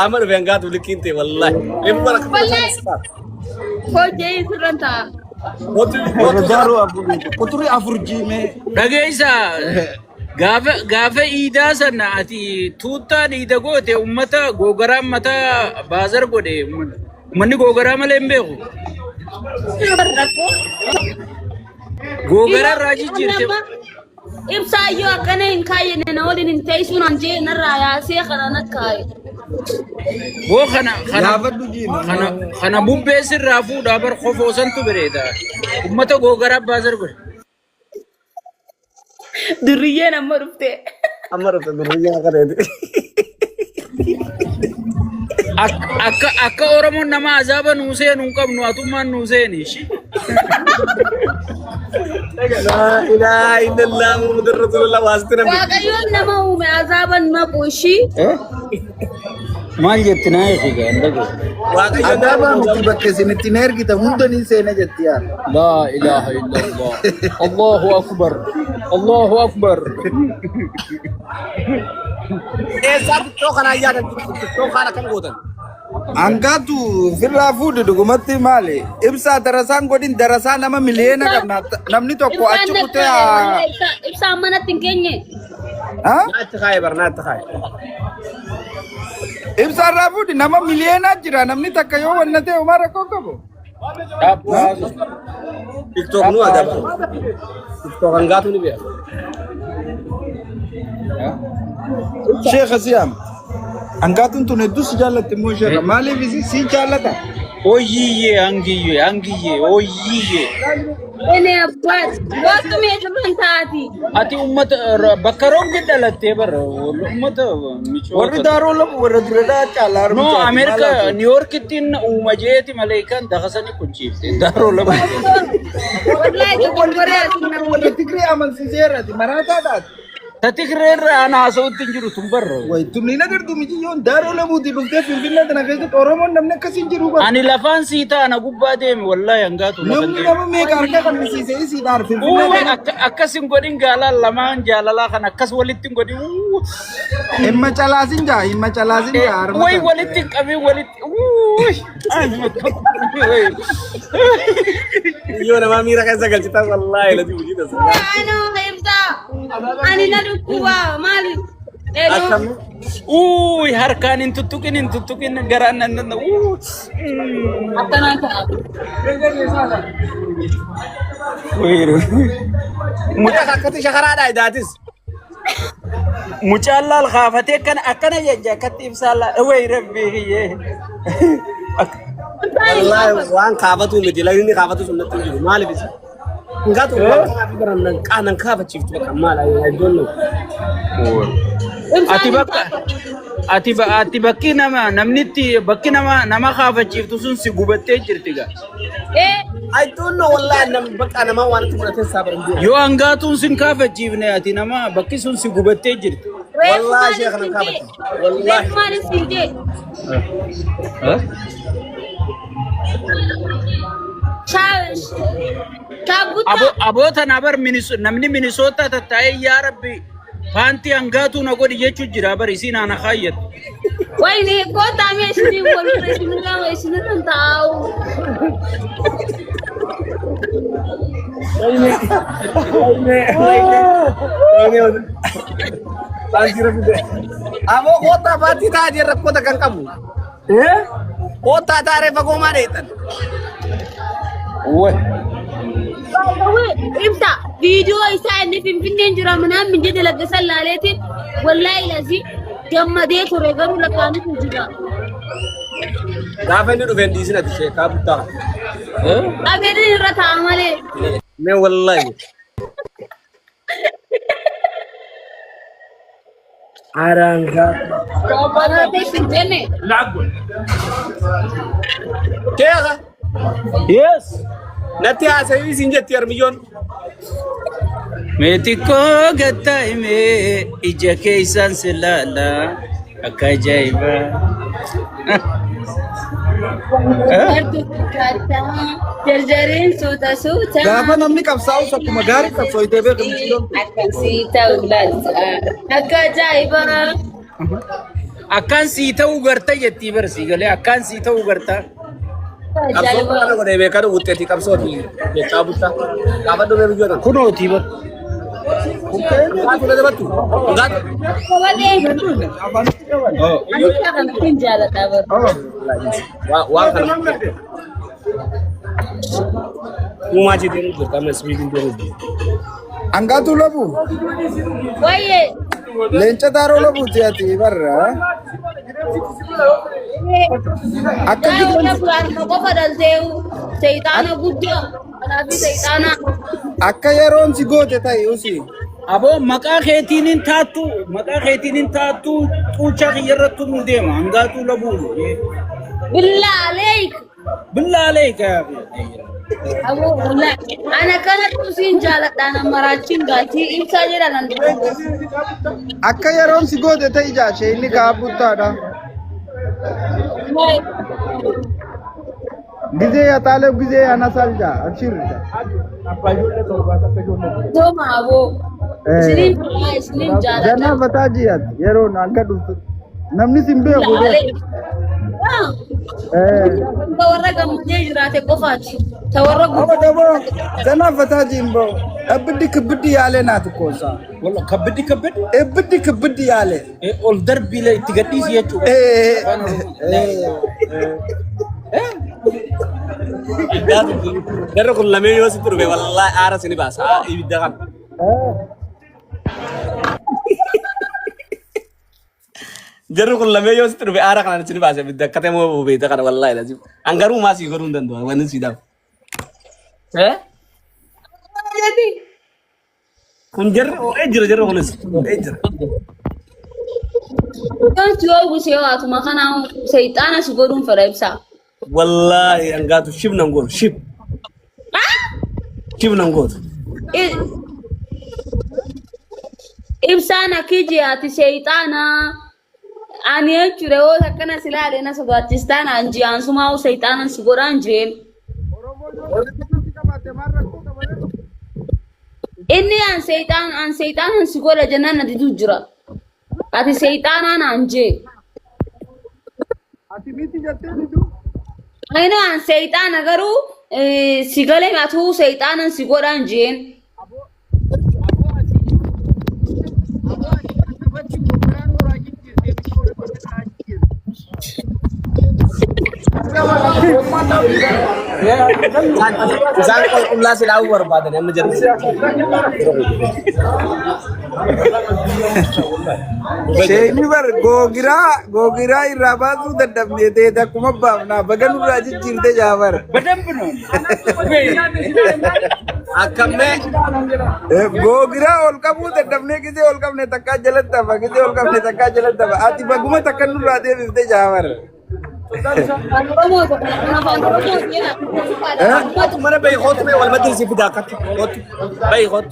أمر بينقاد ولكنتي والله يبغى لك Hojii sirranta. Daru abu. Kuturi afurji me. Dhageessa gaafa iidaa sana ati tuuttaan iida goote ummata gogaraan mataa baazar godhe ummanni gogaraa malee hin beeku. Gogaraa irraa jijjiirte. Ibsaayyoo akkana hin kaayyine na waliin hin teessuun hanjee narraa yaasee kana nakkaaye. Boo kana bubbee sirraa fuudhaa bar qofoo santu bireeta. Ummata gogaraa baazar godhe. Duriyyeen amma dhufte. Amma dhufte duriyyaa kaneeti. Akka Oromoon nama azaaba nuu seenu hin qabnu atummaan nuu seeni. La ilaha illallah Muhammadur Rasulullah waasitina. Waaqayyoon nama uume azaaban naqu ishii. Maal jetti naa eegaa ndago. Adaba miti bakke sinitti na ergita hundanii seena jetti yaa. La ilaha illallah. Allahu akbar. Allahu akbar. Saat itu kan ayah dan itu kan akan godan. Angkatu firraa fuudhu dhugumatti maali? Ibsaa darasaan godhin darasaa nama miliyoona qabna. Namni tokko achi kutee Ibsaa manatti hin keenye. Naatti kaaye bar naatti kaaye. Ibsaa irraa fuudhi nama miliyoonaa jira. Namni takka yoo wanna ta'e uumaa rakkoo qabu. TikTok nu ada bar. TikTok angkatu ni biar. Sheekh Siyaam. Angkatun tun hedduu si jaallatti immoo sheekha. Maaliif si jaallata? Oyiyye angiyye oyiyye. Ene abbaat gootu meeshaa mantaati. Ati ummata bakka roobni dhalattee bara ummata michoota. Warri daaroo lafu warra duradhaa caalaa No Ameerika New Yorkittiin uumajeeti maleekaan dakasanii kunchiifte daaroo lafu. Wallahi tokkoree asina warra Tigree amansiiseerati maraataadhaati. Tatikreerra ana haasawutti hin jiru tun barra. Way tumni nagartu miti yoon daaroo lafuuti dhuftee finfinnee tana keessatti Oromoon namni akkasii hin jiru bara. Ani lafaan sii taana gubbaa deeme wallahi hangaatu lafa Namni nama meeqa harka kannisiisee isii dhaar finfinnee. Akkas hin godhin gaalaan lamaan jaalalaa kan akkas walitti hin godhin. Himma calaasin jaa himma calaasin jaa. Way walitti hin qabin walitti. Iyo nama mira kan sagalchita wallahi lati wujida. Ano ibsaa. Ani na dhukkuba maali? Uy harkaan hin tuttuqin garaan nan Akkanaa ta'a. Muda kakati shakaraadha idaatis. Mucaan laal kaafatee akkana jajja akkatti ibsaa way rabbii kiyyee. Wallahi waan kaafatu miti lagni kaafatu sunnatti hin jiru maaliif isa? Ngatu waan biran nan kanan kafa chiftu baka mala I don't know. Ati bakki namnitti bakki nama kaafachiiftu sun si gubattee jirti ga. I don't know wallahi nam baka nama waan tuqate sabaran jiru. Yoo hangaatuun sin kaafachiifne ati nama bakki sun si gubattee jirti. Wallahi sheekh nan kaafati. Wallahi. Maali sinde? Aboota nabar namni Minnesota tattaa'ee yaa rabbi faanti hangaatu na godhi jechuun jira bari isiin ana kaayyatu. Wayne goota mee isinii walirra isinirraa isinirran taa'u. Amo kota pati tadi rakkota kan kamu. Kota taare fagoo maadeetan. Ibsa viidiyoo isaa inni finfinneen jira manaan minjee dalaggasan laaleetiin wallahi lazi gammadee ture garuu lakkaanitu jira. Gaafa inni dhufeen dhiisina tishee kaabuttaa. Dhabeedhaan irra ta'a malee. Mee wallahi. Aranga. Kaabanaatee finfinnee. Keega. Yes. Natti haasawii siin jetti harmiyyoon. Meetikoo gattaa'ime ija keessaan si laala akka ajaa'iba. Jarjariin suuta. Gaafa namni qabsaa'us akkuma gaarii qabsooyitee beekamu. Akkasii ta'uu laata. Akka ajaa'iba. akkaan sii ta'uu garta jettii barsi galee akkaan sii ta'uu garta. Qabsoo kana godhee beekan wuxxeetii qabsooti jechaa butta. Gaafa dhumee biyyoota. Kunooti bar. Ngaatu na dabattu. Ngaatu. Waan kana. Uumaa jiitiin jirta amma ismiitiin jiru. Angatu labu. Waye. Leenca taaroo labu tiyaati barra. Akka gidduu. Qofa dhaltee seexaana guddaa. Kanaafi seexaana. Akka yeroon si goote ta'e usi. Aboo maqaa keetiin taatu xuuchaa kiyyarrattu nu deema hangaatu labuu. Bilaa aleek. Billaa aleeka. Abu wallahi ana kanatu siin jaaladhaan maraachiin gaatii ibsaa jedhan Akka yeroon si goote ta'e jaashee inni kaabuttaadha. Gizee yataalee gizee ana salja abshirta. Doma abu isliin jaaladhaan. Janna bataajiyat yeroon akka dhuftu namni sin beeku. Tawarra gammadee jiraate qofaati. Tawarra guddaa. Janna bataajiin boo. Abiddi kibiddi yaalee naati koosaa. Walla kabiddi. Abiddi kibiddi yaalee. Ol darbiilee itti gadhiisi jechuudha. Darra kun lamee yoo si turbe wallahi aara sini baasa ibidda kan. Jarri kun lamee yoo si turbe aara kana sini baasa ibidda akkatee moo beekta kana wallahi lazim. Angaruu maa si godhuu hin danda'u wanni si dhabu. Kun jarri jira kunis jira. kan yoo gusee waatuma kana seexaana si godhuun fedha ibsaa. Wallahi angaatu shib nan gootu shib. Shib nan gootu. Ibsaan akiji ati seexaana ani jechuudha yoo akkana silaalee na sodaachistaan anji ansumaa seexaanan si godhaan jeen. Inni an seexaanan si godha jennaan nati jira. Ati seexaanaan anjee. Ati miti jettee jiru. Aino an seexaana garuu si galee matuu seexaanan si godhaan jeen. Isaan qulqullaa silaa barbaadan amma jirti. Sheekni bar googiraa irraa baasuu dadhabnee ta'e akkuma baafnaa baga nurraa jijjiirte jaabar. Akkamee googiraa ol qabuu dadhabnee gisee ol qabne takkaa jalatti hafa gisee ol qabne takkaa jalatti hafa ati baguma takka nurraa deebifte jaabar. mana bay khot me wal madrisi fi dakat khot bay khot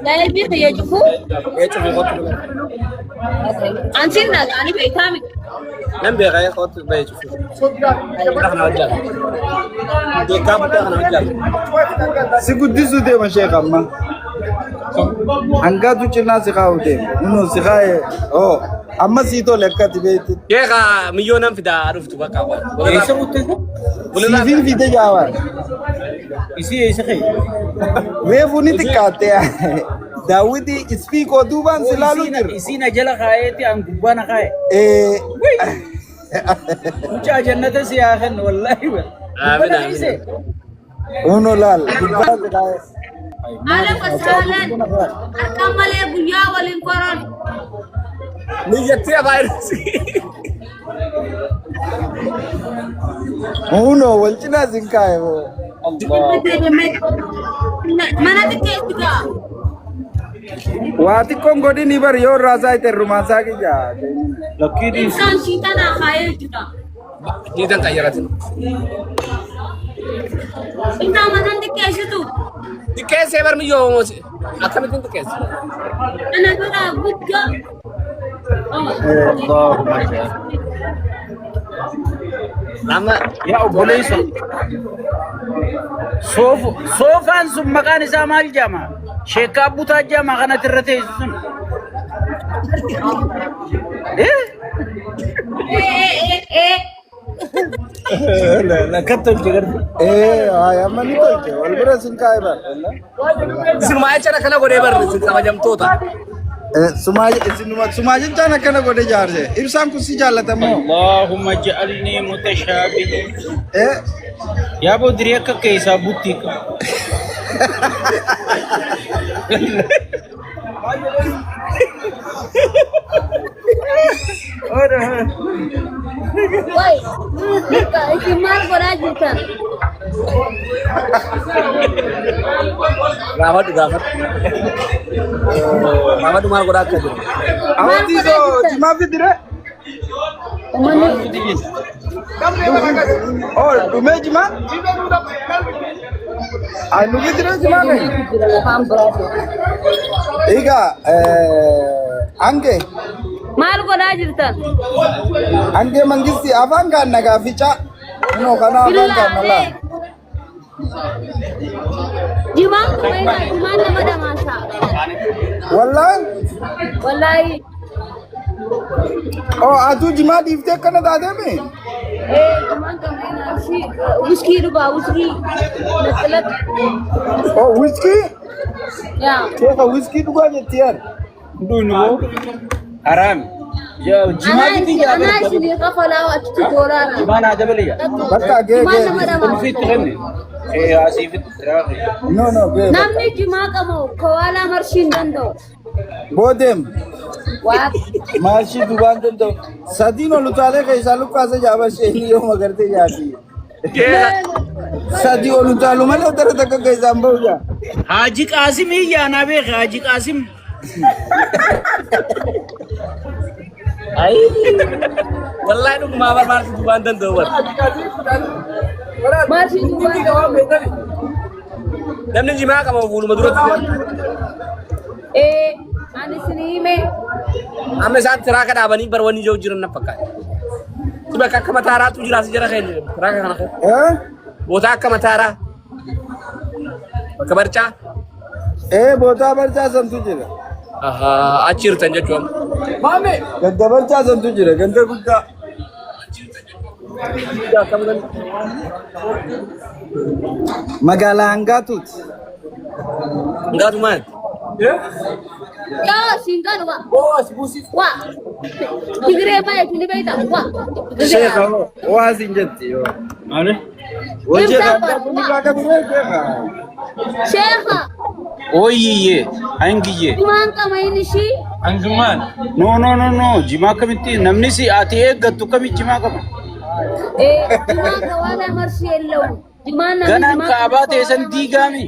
لا يبيخ يجفو ايش في khot أنتنا يعني بيتامي nan be gay khot bay ci احنا وجال دي كاب احنا وجال Si guddisuu deema sheek amma. Hangaatu cinaa si kaa'u deema. Nunoo si kaa'e amma sii tole akkati beekti. kega milyonan fi da aruftu baka Eessa butte? Siifin fide jaabar. Isii eessa ka'e? Reefu ni xiqqaatte. Daawwiti ispiikoo duubaan si laalu jiru. Isiin ajala kaa'eeti an gubbaan kaa'e. Mucaa jannata si haa kennu wallaahi. Amiin, Gubbana amiin. dhiise. Uno laal. Gubbaan si kaa'e. أنا فسالة أكمل يا والإنقرار ni yetti virus Uno wal cinaa si kaa'e boo. mana tikkeessiga Waa xiqqoon godhini bar yoo raasaa itti rumaasaa kijaa. Lakkiin ibsaan shiitanaa kaayee jira diidan qayyaratin intaa manan tikkeessitu dikese bar milyo akkamitin dikese ana bira guddaa amma yaa obboleessa. Soofaan sun maqaan isaa maal jedhama? Sheekkaa Abbutaa jedhama kanatti irra teessu sun. لا كتب جرد يا من تقول والبرا سنكاي بار سماعة أنا كنا قريب برد سماعة جم توتا سماج انت كنا قد جارجه ابسام كسي جالتا مو اللهم اجعلني متشابه يا ابو دريك كيسا بوتيك Woi, istimal korajita. Rawat तुम्हारे को रात कर दो आवती तो जिमा भी दिरे और तुम्हें जिमा आलू भी दिरे जिमा नहीं ईगा अंगे Mal korajita. अंगे मंगिसी अफान का नगा फिचा नो kana अफान का नला Jimang kumain, jimang nama dah masa. Wallahi. Oh, atu jima difte kana dade में Jimang kumain si whisky rupa whisky. Nasalat. Oh, whiskey Ya. क्या whiskey दुआ जेती यार दुनो haram ya jima भी क्या Anak sini kafala waktu orang. jimana aja beli ya बक्का गे Jimang nama dah masa. fit kene asif terakhir no गे Namni jimang kamu kawala marshin dando. बोदेम What? Marshy दुकान तो सदीनो लुचाले कैसा लुका से जावा शेलियो मगर ते जाती सदी और लुचालो मैंने उधर तक कैसा अंबोगा Haji Kasim iya nabe Haji Kasim आई वल्लाह तुम मावर मार से दुकान दन दो वर Marshin dando. नमने जिमा का mau bulu madura Ani sini me. हमें साथ चरा कर आबनी पर वनी जो जिरन न पक्का सुबह का कमतारा तू जिरा से जरा खेल चरा का खाना हैं वो था कमतारा कबरचा बोता बरचा संतुजिरे aha acir tanja juam mame गद्दा बरचा संतुजिरे गंदे गुद्दा ya kamu kan magala angatut enggak tuh man Ya singkan wa. bos busi Wa. Tigre apa ya sini baita. Wa. Sheikh वाजिन जत्ती हो Ane? वजे Imsa गद्दा ba? बुनी का बुरे के Sheikha. Oh iya hangi ye Jimang kamain si. anjuman no jima kamiti namni si ati ek gattu kami jima kam Jimang kawala marsi ello. Jimang na ganan ka abate san digami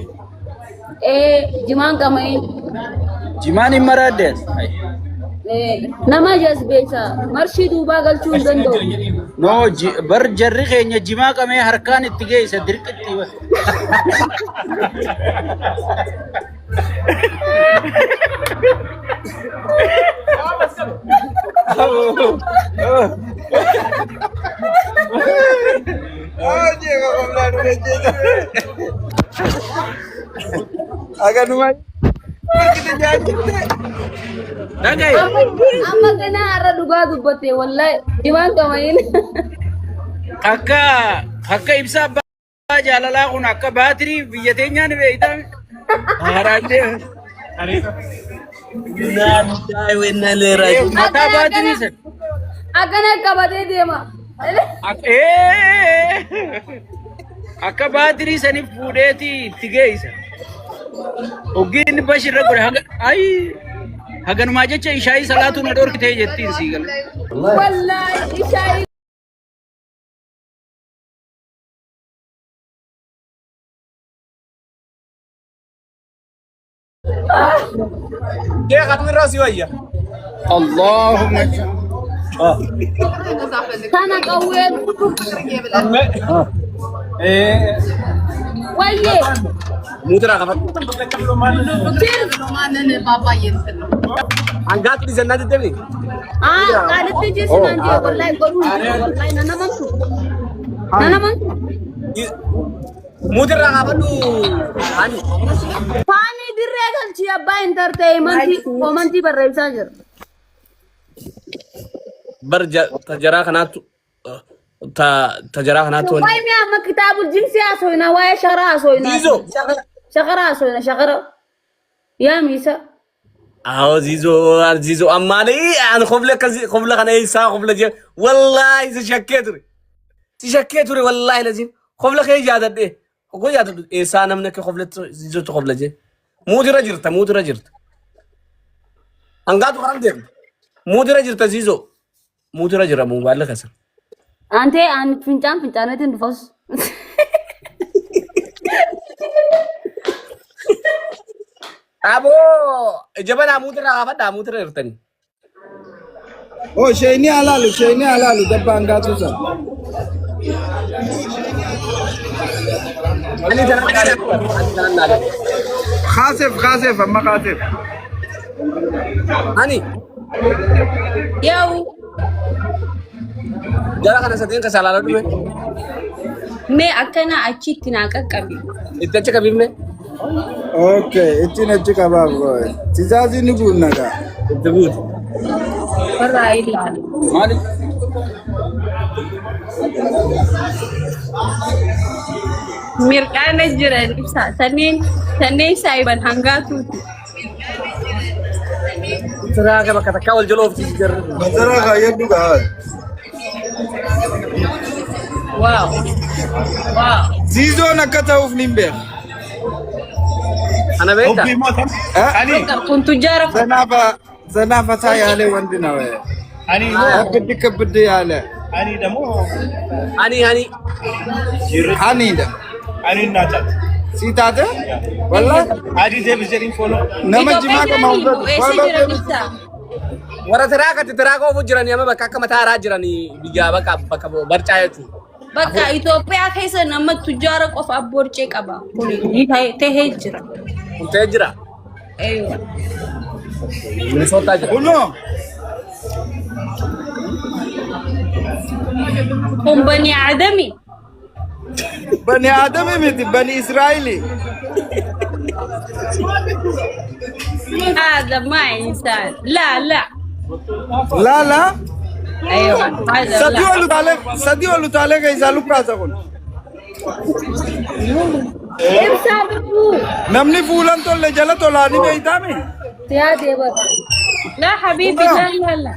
Jimang kamain. jimani marade Nama jas besa. Marsi duba galchun dando. no bar jarri khenya jima kame harkan ittige isa dirkatti wa Oye, vamos a hablar de eso. Agak numai. Kita jadi. dagay Amma kana ara duga dubbate wallahi. Jimang kamain. akka ibsa ba jalala kun akka batri biyatenya ne beita harande nan dai wenna le rai mata batri san Agana kabade dema. akka batri sani fudeeti tigeisa ogin bashira gore ay hagan ma jecha ishai salatu na dor kite jettin sigal Wallahi ishai. dia katun rasi waya allahumma Kana kawen. Waye. mutra kapat Cheers. angkat di sana dewi Kalite jisi nanje wallahi baru. Wallahi nana mantu. Nana mantu. mutra kapat tu ani Pani dirre galchi abba entertainment ko manti barreisa jir. برجع تجرا خناتو تجرا خناتو واي ما كتاب الجنس يا سوينا واي شغرا سوينا زيزو شغرا سوينا شغرا يا ميسا زيزو امالي انا خبلك انا يسا خبلك والله اذا شكيتوري والله لازم خبلك اي جادد ايه هو جادد ايسا نمنك خبلت زيزو تخبلك مودرا جرت انغاتو خرام دير مودرا جرت زيزو مودرا جرا مو بالك اسا انت فنجان نفوس ابو جبنا مودرا غفدا مودرا يرتني Oh, shayni halalu dabba angatu sa. علي ترى خاسف amma khasif. اني ياو جرا كان سدين كسالا دمه مي اكنا اچيتنا ققبي اتچ كبيمه Okay, itin achi kabab boy. Tizazi ni gunnaga. دبوت رايلا مالي ميركان جيران سنين سايبان هانغاتو ترى كما كتكاول جلوف تجر Tara kaya duga. واو Zizo nakata uf nimbe. انا بيتا كنت جارف Zanafa saya ale wandina we. Ani Kabdi ale. ani damo اني Hani da. ani nata. Sita de? Walla Adi de bizarin follow. nama jima ka mawdu. ورا تراكو بجراني اما بكا كما تارا جراني بيجا بكا برچايتو بقى إثيوبيا كيسا نما تجارة قف أبورچه قبا كولي تهجرة تجرا أيوة من صوت تجرا Uno. هم بني آدمي Bani Adami miti Bani Israeli. هذا ما إنسان لا La. أيوة هذا لا Sadi walu tale ka isalu prasa kon. إرسالوا Namni fulan tolle jala tolani be itami. يا ديبر لا حبيبي لا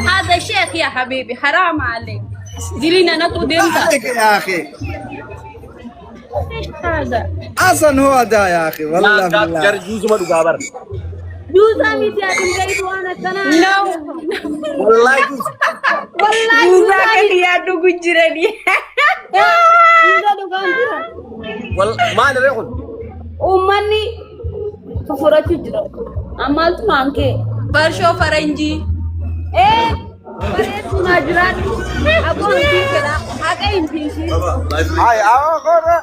هذا شيخ يا حبيبي حرام عليك جرينا نكو ديمتا يا اخي. ايش هذا Asan huwa da ya akhi لا والله بالله. جر جوز ما دوغابر جوزا ميتي أتنجيب وانا كنا نو والله جوز والله جوزا كلي أدو جراني جوزا دوغان والله ما نريكم أماني ففورة جرا أمال تمانكي برشو فرنجي فريس ماجراني أبو أنتي كلا أكا يمتيشي Ay awa kora.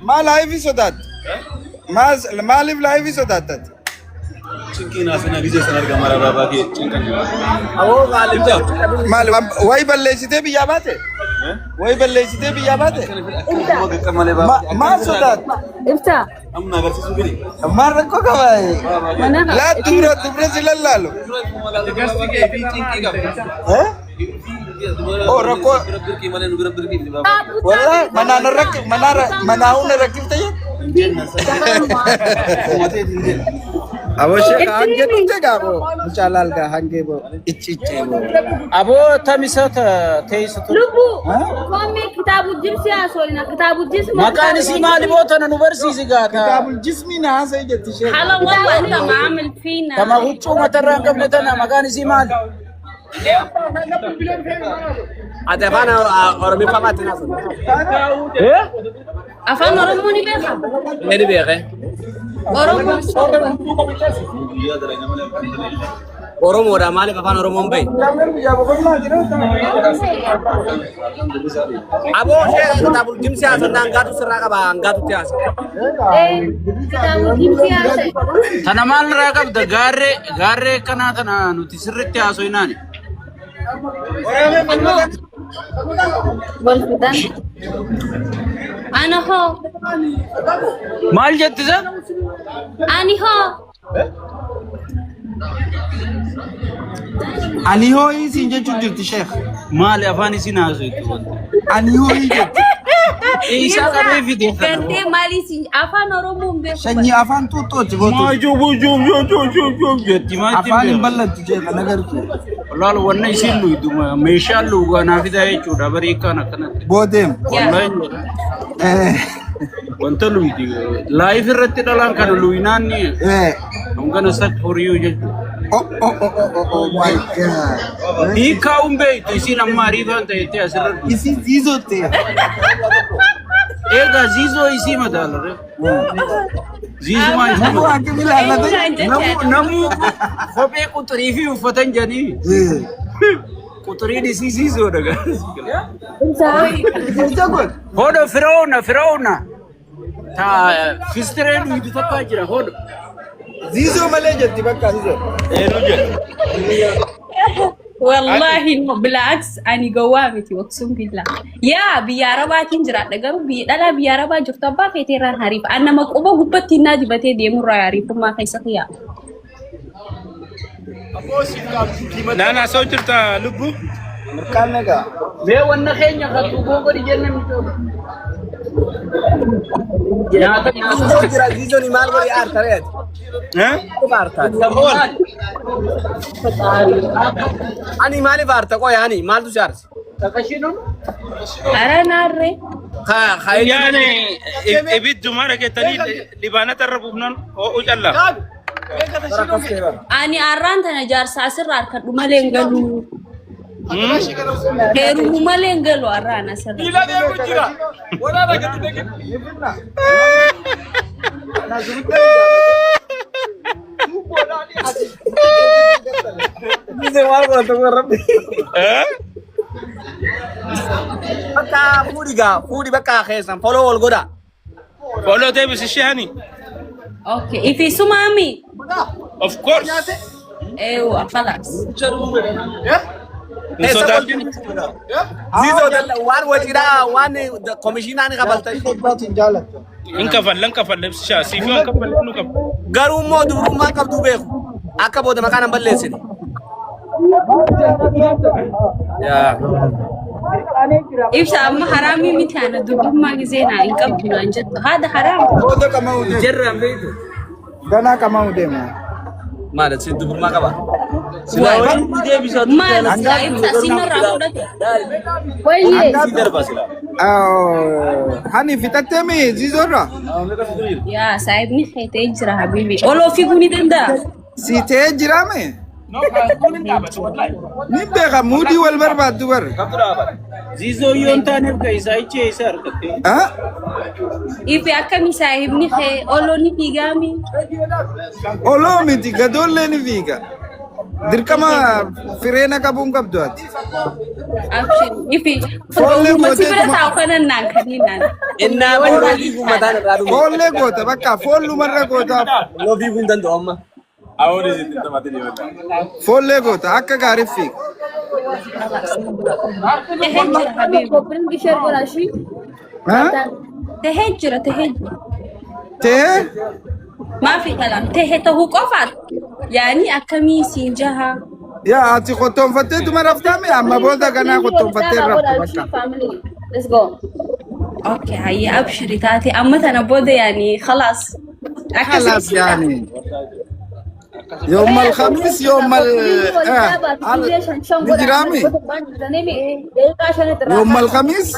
Ma live sodat. Ma live sodat. Cinkina sana bize sanar gamara baba ke cinkan. أهو غالب جاب Mal wai ballesite biya bate. Wai ballesite biya bate. Ma sodat. إفتح Amna agar sisu gini. Ma rakko ka bhai. مناها La tumra silallalo. Eh? Oh rakko. Wala manana rakif tayo. Abo shekha hange kunte ga bo. Muchalal ga hange bo. Ichi bo. ابو تمسات تيسط لبو فامي كتاب الجنس يا سوينا كتاب الجنس مكان سيما لبوتنا نبرسي زغاتا Kitabul jismi na sai jatti shekha. حلا والله انت ما عامل فينا كما غچو متران قبلتنا مكان سيما أتفانا أرمي فمات ناس ايه افهم ورموني بيخا هني بيغه ورموني أورمو دا مالي ففانا أورمو بي أبو شيء كتاب الجيم سياسة نانغاتو سراغا با أنغاتو تياسة كتاب الجنس يا سوينا تنا مال راقب د غاري كنا تنا نوتي سرتي اسويناني والفتن انا هو مال جتزا اني هو Ani ho'i siin jechuun jirti sheekh. Maali afaan isin haasoftu? Ani ho'i jetti. Isa qabee fide. Gantee maalii si afaan Oromoon beeku. Sanyii afaan tuuttootti gootu. Maa joo jetti maa Afaan hin bal'attu jeeqa nagartu. Laal wanna isin luydu meeshaan lugaa naaf fidaa jechuudha barii kan akkanatti. Boodeem. Wallahi wanta luydi live irratti dhalaan kan luynaan ni I'm gonna start for you jechuudha. Oh my god. Hiikaa humbeeytu isin amma ariifaan ta'etti asirratti. Isin ziizotte. Egaa ziizoo isii madaalare. Ziizoo maa Namuu akkam ilaallate. namuu kophee quxurii fi uffatan jedhanii. Quxuriin isii ziizoo dhagaa. Hodho Firaawuna. Ta fistireen hundi takkaa jira hodho. Ziizoo malee jetti bakka ziizoo. والله بالعكس أنا قوامتي وأقسم بالله يا بيارباتين جرات دقرو لا بياربا جفت باقي تيران هاريف أنا مقوبة قبتي نادي بتي دي مرة يعرف ما كيس خيا لا أنا صوتت لبو Mirkaan nagaa. Mee wanna keenya katuboo gadi jennaan nyaata Jira ziizoni maal godhi aartareeti. Ani maaliif aarta qoy ani maaltu si aarsi? kakashinuun أنا ناري يعني إبيد جمارة كتاني لبانة الربوبنان أو جلا أنا أران تنا جار ساسر أركض مالينغلو هيرو مالينغلو أران أسر Bisa maal godhata kun rabbi. Bakka fuudhi bakka keessan foloo wal godha. فولو ديفيس الشهني أوكي إفي سمامي of course أيوة خلاص Ziizoo waan wajiidhaa waan komishinaan qabalta. إنك فل لبس شاسي فلان كفل نكف Garuu immoo dubrummaa qabduu beeku. Akka booda maqaan hin balleessine. إبسا أما حرامي متانا دبوب ما جزينا إنك أبدنا أنجد هذا حرام Booda qamaa deema. jarraan beektu. Ganaa qamaa deema. Maal si dubrummaa qaba? ما نسلا إبسا سينا رامودة وين Si darba sila. Hani fitattemi ziizorra. يا سايبني خيتي يجرى حبيبي أولو في بني دندا Siitee jiraame. Ni beeka muudii wal barbaaddu bar. Ziizoo yoon taaneef ga'isaa ichee isa harkattee. إفي أكمي سايبني خي أولو نفيقامي Oloo miti gadoollee ni fiiga. Dirqama fireena qabuun qabdu ati. أبشر إفي فولي ما بوتي تبرا كما- تاوكنا نانكنينا Innaa booloo fiiguu mataan irraa dhumu. Foollee goota bakka foollumarra gootaaf Loo fiiguu hin danda'u amma. foollee goota akka gaariif fiiga. تهجر حبيبي تهجر Tee ما في كلام تهته قفت يعني أكمي سينجها yaa ati qottoonfattee duma raftaame amma booda ganaa qottoonfattee raftu bakka. Let's go. اوكي هيا ابشري تاتي اما انا بودا يعني خلاص خلاص يعني يوم الخميس يوم نجرامي يوم الخميس